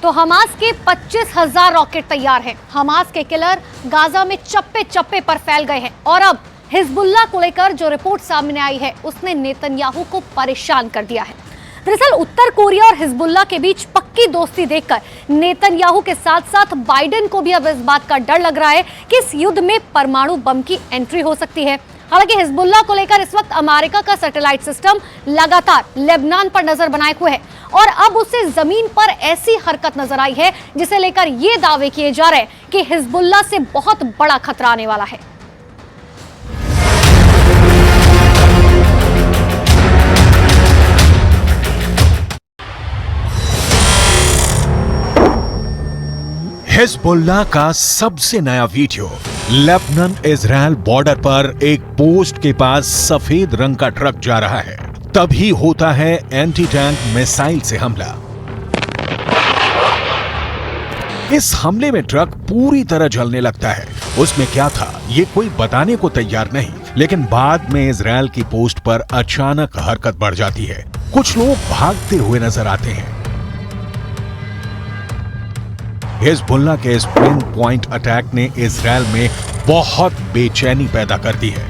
तो हमास के 25,000 रॉकेट तैयार हैं। हमास के किलर गाजा में चप्पे चप्पे पर फैल गए हैं और अब हिजबुल्लाह को लेकर जो रिपोर्ट सामने आई है उसने नेतन्याहू को परेशान कर दिया है। दरअसल उत्तर कोरिया और हिजबुल्लाह के बीच पक्की दोस्ती देखकर नेतन्याहू के साथ साथ बाइडेन को भी अब इस बात का डर लग रहा है कि इस युद्ध में परमाणु बम की एंट्री हो सकती है। हालांकि हिजबुल्लाह को लेकर इस वक्त अमेरिका का सैटेलाइट सिस्टम लगातार लेबनान पर नजर बनाए हुए है और अब उसे जमीन पर ऐसी हरकत नजर आई है जिसे लेकर ये दावे किए जा रहे हैं कि हिजबुल्लाह से बहुत बड़ा खतरा आने वाला है। हिजबुल्लाह का सबसे नया वीडियो। लेबनान इजराइल बॉर्डर पर एक पोस्ट के पास सफेद रंग का ट्रक जा रहा है, तभी होता है एंटी टैंक मिसाइल से हमला। इस हमले में ट्रक पूरी तरह जलने लगता है। उसमें क्या था ये कोई बताने को तैयार नहीं, लेकिन बाद में इजराइल की पोस्ट पर अचानक हरकत बढ़ जाती है। कुछ लोग भागते हुए नजर आते हैं। हिजबुल्लाह के इस पिन पॉइंट अटैक ने इजराइल में बहुत बेचैनी पैदा कर दी है।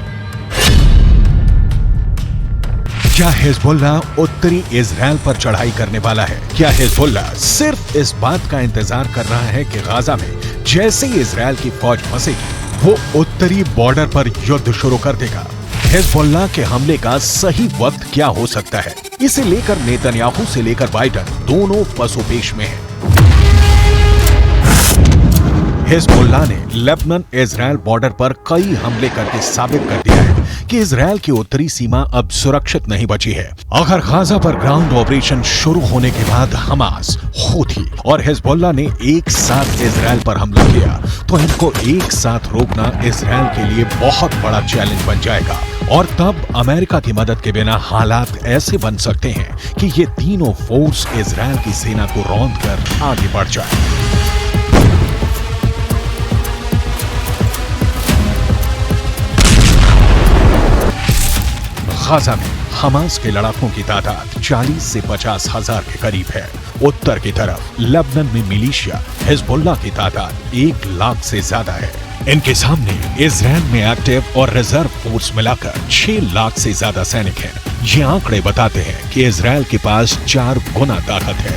क्या हिजबुल्लाह उत्तरी इजराइल पर चढ़ाई करने वाला है? क्या हिजबुल्लाह सिर्फ इस बात का इंतजार कर रहा है कि गाजा में जैसे ही इजराइल की फौज फंसेगी वो उत्तरी बॉर्डर पर युद्ध शुरू कर देगा? हिजबुल्लाह के हमले का सही वक्त क्या हो सकता है? इसे लेकर नेतन्याहू से लेकर बाइडेन दोनों पसोपेश में हैं। हिजबुल्लाह ने लेबनान इजराइल बॉर्डर पर कई हमले करके साबित कर दिया है कि इजराइल की उत्तरी सीमा अब सुरक्षित नहीं बची है। अगर गाजा पर ग्राउंड ऑपरेशन शुरू होने के बाद हमास, हूथी और हिजबुल्लाह ने एक साथ इजराइल पर हमला किया तो इनको एक साथ रोकना इजराइल के लिए बहुत बड़ा चैलेंज बन जाएगा और तब अमेरिका की मदद के बिना हालात ऐसे बन सकते हैं कि ये तीनों फोर्स इजराइल की सेना को रौंद कर आगे बढ़ जाए। गाजा में हमास के लड़ाकों की तादाद 40 से 50 हजार के करीब है। उत्तर की तरफ लेबनान में मिलिशिया हिजबुल्लाह की तादाद 1 लाख से ज्यादा है। इनके सामने इजराइल में एक्टिव और रिजर्व फोर्स मिलाकर 6 लाख से ज्यादा सैनिक हैं। ये आंकड़े बताते हैं कि इजराइल के पास 4 गुना ताकत है।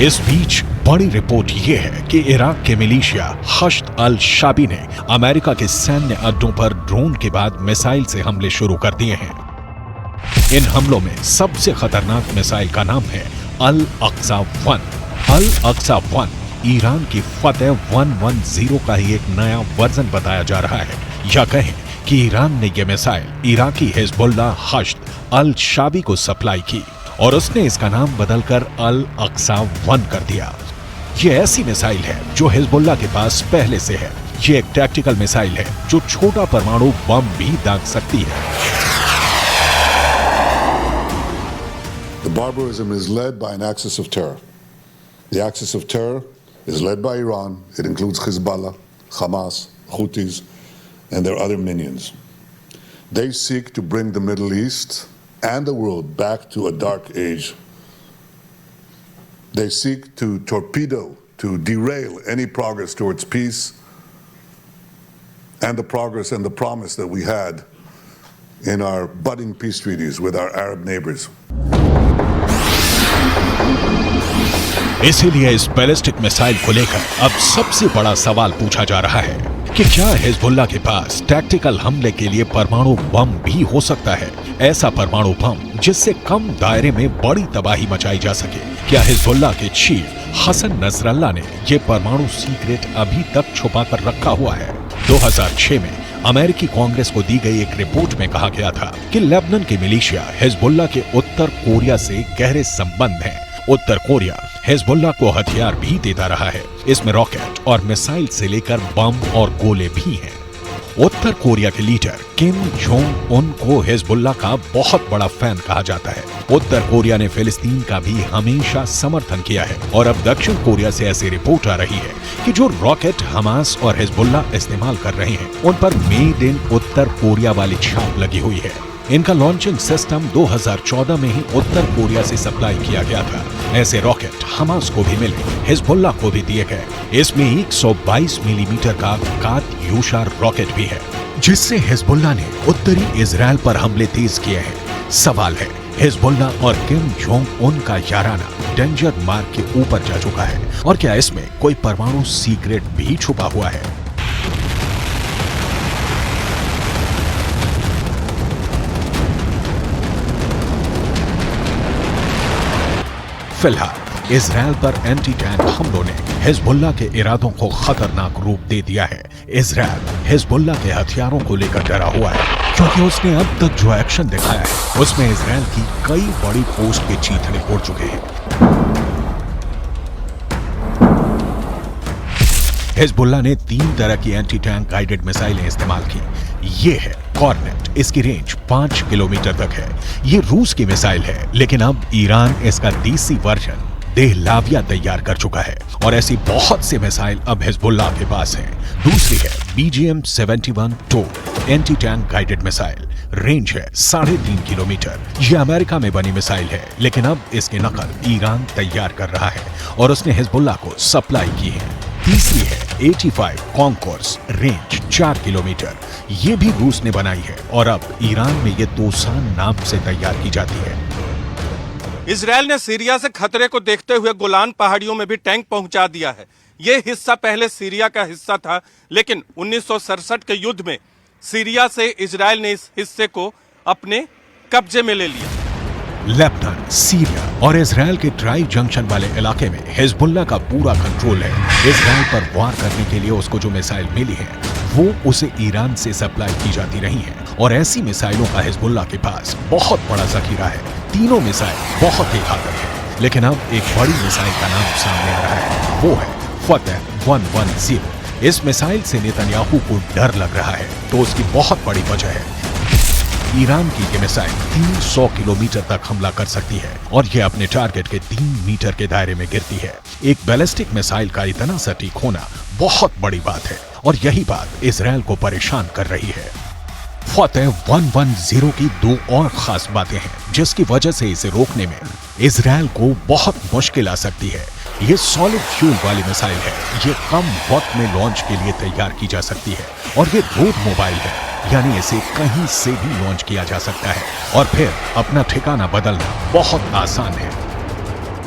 इस बीच बड़ी रिपोर्ट ये है कि इराक के मिलिशिया हश्द अल शाबी ने अमेरिका के सैन्य अड्डों पर ड्रोन के बाद मिसाइल से हमले शुरू कर दिए हैं। इन हमलों में सबसे खतरनाक मिसाइल का नाम है अल अक्सा 1। अल अक्सा 1 ईरान की फतेह 110 का ही एक नया वर्जन बताया जा रहा है, या कहें कि ईरान ने यह मिसाइल इराकी हिजबुल्लाह हश्द अल शाबी को सप्लाई की और उसने इसका नाम बदलकर अल अक्सा 1 कर दिया। यह ऐसी मिसाइल है जो हिजबुल्लाह के पास पहले से है। यह एक टैक्टिकल मिसाइल है जो छोटा परमाणु बम भी दाग सकती है। The barbarism is led by an axis of terror. The axis of terror is led by Iran. It includes Hezbollah, Hamas, Houthis, and their other minions. They seek to bring the Middle East and the world back to a dark age. They seek to torpedo, to derail any progress towards peace and the progress and the promise that we had in our budding peace treaties with our Arab neighbors. इसीलिए इस ballistic missile को लेकर अब सबसे बड़ा सवाल पूछा जा रहा है कि क्या हिजबुल्लाह के पास टैक्टिकल हमले के लिए परमाणु बम भी हो सकता है? ऐसा परमाणु बम जिससे कम दायरे में बड़ी तबाही मचाई जा सके। क्या हिजबुल्लाह के चीफ हसन नसरल्लाह ने यह परमाणु सीक्रेट अभी तक छुपा कर रखा हुआ है? 2006 में अमेरिकी कांग्रेस को दी गई एक रिपोर्ट में कहा गया था कि लेबनान की मिलिशिया हिजबुल्लाह के उत्तर कोरिया से गहरे संबंध हैं उत्तर कोरिया हिजबुल्लाह को हथियार भी देता रहा है। इसमें रॉकेट और मिसाइल से लेकर बम और गोले भी हैं। उत्तर कोरिया के लीडर किम जोंग उन को हिजबुल्लाह का बहुत बड़ा फैन कहा जाता है। उत्तर कोरिया ने फिलिस्तीन का भी हमेशा समर्थन किया है और अब दक्षिण कोरिया से ऐसी रिपोर्ट आ रही है कि जो रॉकेट हमास और हिजबुल्लाह इस्तेमाल कर रहे हैं उन पर मेड इन उत्तर कोरिया वाली छाप लगी हुई है। इनका लॉन्चिंग सिस्टम 2014 में ही उत्तर कोरिया से सप्लाई किया गया था। ऐसे रॉकेट हमास को भी मिले, हिजबुल्लाह को भी दिए गए। इसमें 122 मिलीमीटर का कात्यूशा रॉकेट भी है, जिससे हिजबुल्लाह ने उत्तरी इजराइल पर हमले तेज किए हैं। सवाल है, हिजबुल्लाह और किम जोंग उन का याराना डेंजर मार्क के ऊपर जा चुका है और क्या इसमें कोई परमाणु सीक्रेट भी छुपा हुआ है? फिलहाल इजराइल पर एंटी टैंक हमलों ने हिजबुल्लाह के इरादों को खतरनाक रूप दे दिया है। इजराइल हिजबुल्लाह के हथियारों को लेकर डरा हुआ है क्योंकि उसने अब तक जो एक्शन दिखाया है उसमें इजराइल की कई बड़ी पोस्ट के चीथड़े उड़ चुके हैं। हिजबुल्लाह ने 3 तरह की एंटी टैंक गाइडेड मिसाइलें इस्तेमाल की। ये है कॉर्नेट, इसकी रेंज 5 किलोमीटर तक है। ये रूस की मिसाइल है, लेकिन अब ईरान इसका देसी वर्जन देहलाविया तैयार कर चुका है और ऐसी बहुत सी मिसाइल अब हिजबुल्लाह के पास हैं। दूसरी है BGM-71 anti tank guided missile, range है 3.5 किलोमीटर। ये अमेरिका में बनी मिसाइल है, लेकिन अब इसकी नकल ईरान तैयार कर रहा है और उसने हिजबुल्लाह को सप्लाई की है। तीसरी है 85 कॉन्कोर्स, रेंज 4 किलोमीटर। ये भी रूस ने बनाई है और अब ईरान में ये दोसान नाम से तैयार की जाती है। इजराइल ने सीरिया से खतरे को देखते हुए गोलान पहाड़ियों में भी टैंक पहुंचा दिया है। ये हिस्सा पहले सीरिया का हिस्सा था, लेकिन 1967 के युद्ध में सीरिया से इजराइल ने इस हिस्से को अपने कब्जे में ले लिया। लेबनान, सीरिया और इजराइल के ट्राई जंक्शन वाले इलाके में हिजबुल्लाह का पूरा कंट्रोल है। इजराइल पर वार करने के लिए उसको जो मिसाइल मिली है वो उसे ईरान से सप्लाई की जाती रही है और ऐसी मिसाइलों का हिजबुल्लाह के पास बहुत बड़ा जखीरा है। तीनों मिसाइल बहुत ही घातक है, लेकिन अब एक बड़ी मिसाइल का नाम सामने आ रहा है, वो है फतेह 110। इस मिसाइल से नेतन्याहू को डर लग रहा है, तो उसकी बहुत बड़ी वजह है ईरान की ये मिसाइल 300 किलोमीटर तक हमला कर सकती है और ये अपने टारगेट के 3 मीटर के दायरे में गिरती है। एक बैलिस्टिक मिसाइल का इतना सटीक होना बहुत बड़ी बात है और यही बात इजराइल को परेशान कर रही है। फतेह 110 की 2 और खास बातें हैं जिसकी वजह से इसे रोकने में इजराइल को बहुत मुश्किल आ सकती है। ये सॉलिड फ्यूल वाली मिसाइल है, ये कम वक्त में लॉन्च के लिए तैयार की जा सकती है और ये रोड मोबाइल है, यानी इसे कहीं से भी लॉन्च किया जा सकता है और फिर अपना ठिकाना बदलना बहुत आसान है।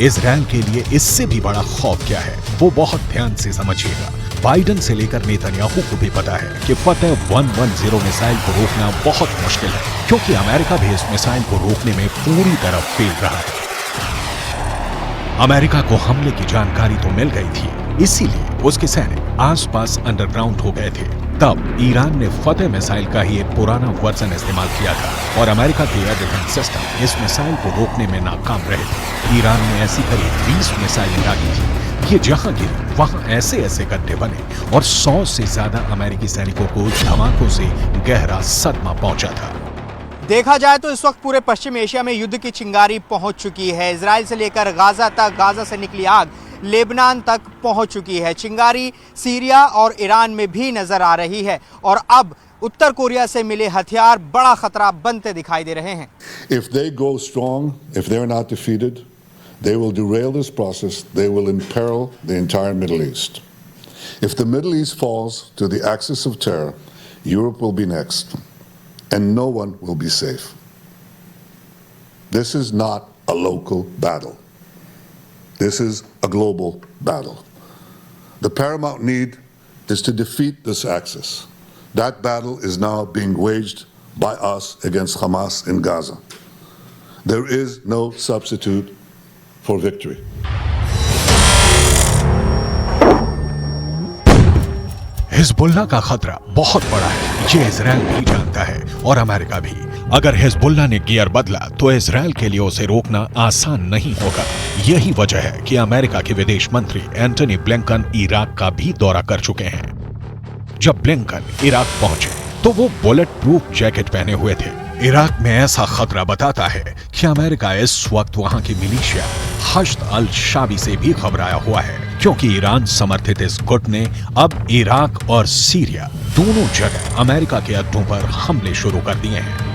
इजराइल के लिए इससे भी बड़ा खौफ क्या है वो बहुत ध्यान से समझिएगा। बाइडन से लेकर नेतन्याहू को भी पता है कि फतेह 110 मिसाइल को रोकना बहुत मुश्किल है, क्योंकि अमेरिका भी इस मिसाइल को रोकने में पूरी तरह फेल रहा है। अमेरिका को हमले की जानकारी तो मिल गई थी, इसीलिए उसके सैनिक आसपास अंडरग्राउंड हो गए थे। तब ईरान ने फतेह मिसाइल का ही एक पुराना वर्जन इस्तेमाल किया था और अमेरिका के एयर डिफेंस सिस्टम इस मिसाइल को रोकने में नाकाम रहे थे। ईरान ने ऐसी करीब 20 मिसाइलें दागी थी। ये जहां गिरी वहां ऐसे ऐसे गड्ढे बने और 100 से ज्यादा अमेरिकी सैनिकों को धमाकों से गहरा सदमा पहुंचा था। देखा जाए तो इस वक्त पूरे पश्चिम एशिया में युद्ध की चिंगारी पहुंच चुकी है। इजराइल से लेकर गाजा तक, गाजा से निकली आग लेबनान तक पहुंच चुकी है। चिंगारी सीरिया और ईरान में भी नजर आ रही है और अब उत्तर कोरिया से मिले हथियार बड़ा खतरा बनते दिखाई दे रहे हैं। If they go strong, if they're not defeated, they will derail this process. They will imperil the entire Middle East. If the Middle East falls to the axis of terror, Europe will be next, and no one will be safe. This is not a local battle. This is a global battle. The paramount need is to defeat this axis, That battle is now being waged by us against Hamas in Gaza. There is no substitute for victory. Hezbollah का खतरा बहुत बड़ा है, ये Israel भी जानता है और अमेरिका भी। अगर हिजबुल्लाह ने गियर बदला तो इजराइल के लिए उसे रोकना आसान नहीं होगा। यही वजह है कि अमेरिका के विदेश मंत्री एंटनी ब्लिंकन इराक का भी दौरा कर चुके हैं। जब ब्लिंकन इराक पहुंचे तो वो बुलेट प्रूफ जैकेट पहने हुए थे। इराक में ऐसा खतरा बताता है कि अमेरिका इस वक्त वहां की मिलिशिया हश्द अल शाबी से भी घबराया हुआ है, क्योंकि ईरान समर्थित इस गुट ने अब इराक और सीरिया दोनों जगह अमेरिका के अड्डों पर हमले शुरू कर दिए हैं।